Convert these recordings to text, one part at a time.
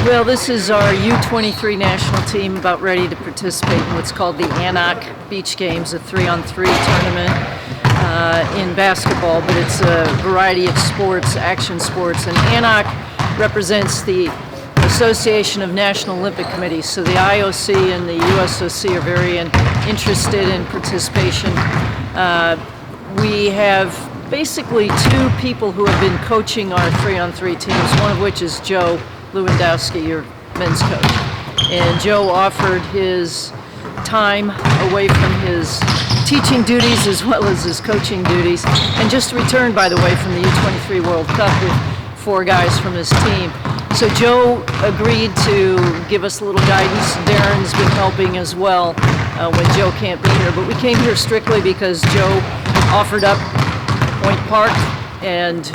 Well, this is our U23 national team about ready to participate in what's called the Oct Beach Games, a 3-on-3 tournament in basketball, but it's a variety of sports, action sports. And Oct represents the Association of National Olympic Committees, so the IOC and the USOC are very interested in participation. We have basically two people who have been coaching our 3-on-3 teams, one of which is Joe Lewandowski, your men's coach. And Joe offered his time away from his teaching duties as well as his coaching duties, and just returned, by the way, from the U23 World Cup with 4 guys from his team. So Joe agreed to give us a little guidance. Darren's been helping as well when Joe can't be here. But we came here strictly because Joe offered up Point Park, and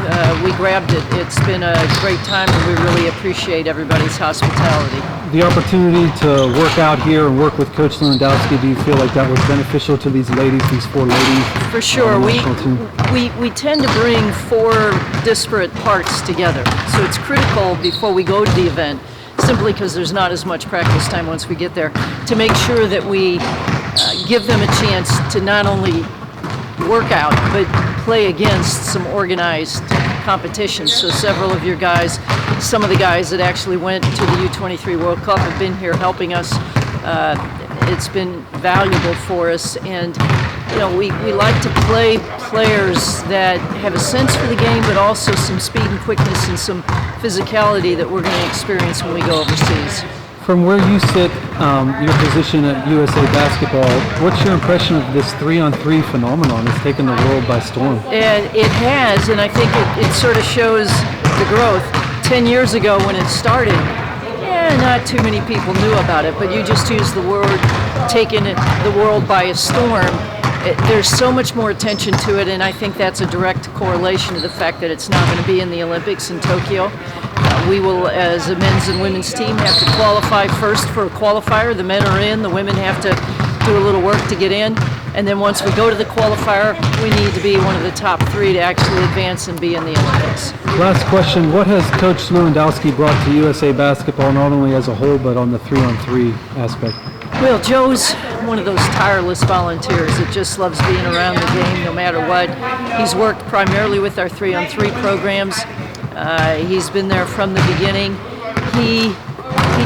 we grabbed it. It's been a great time, and we really appreciate everybody's hospitality. The opportunity to work out here and work with Coach Lewandowski, do you feel like that was beneficial to these ladies, these 4 ladies? For sure. We tend to bring 4 disparate parts together. So it's critical before we go to the event, simply because there's not as much practice time once we get there, to make sure that we give them a chance to not only work out, but play against some organized competitions. So several of your guys, some of the guys that actually went to the U23 World Cup have been here helping us. It's been valuable for us, and you know, we like to play players that have a sense for the game, but also some speed and quickness and some physicality that we're going to experience when we go overseas. From where you sit, your position at USA Basketball, what's your impression of this 3-on-3 phenomenon? It's taken the world by storm. It has, and I think it sort of shows the growth. 10 years ago when it started, not too many people knew about it, but you just used the word taking the world by a storm. There's so much more attention to it, and I think that's a direct correlation to the fact that it's not going to be in the Olympics in Tokyo. We will, as a men's and women's team, have to qualify first for a qualifier. The men are in, the women have to do a little work to get in, and then once we go to the qualifier, we need to be one of the top 3 to actually advance and be in the Olympics. Last question, what has Coach Lewandowski brought to USA Basketball, not only as a whole, but on the 3-on-3 aspect? Well, Joe's one of those tireless volunteers that just loves being around the game no matter what. He's worked primarily with our 3-on-3 programs. He's been there from the beginning. He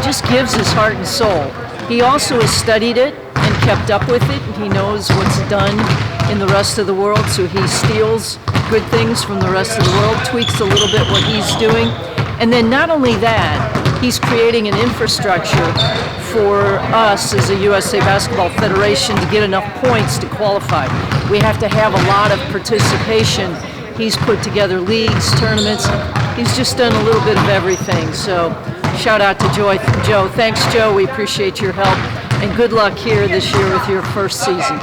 just gives his heart and soul. He also has studied it and kept up with it. He knows what's done in the rest of the world, so he steals good things from the rest of the world, tweaks a little bit what he's doing. And then not only that, he's creating an infrastructure for us as a USA Basketball Federation to get enough points to qualify. We have to have a lot of participation. He's put together leagues, tournaments. He's just done a little bit of everything. So shout out to Joe. Thanks, Joe. We appreciate your help. And good luck here this year with your first season.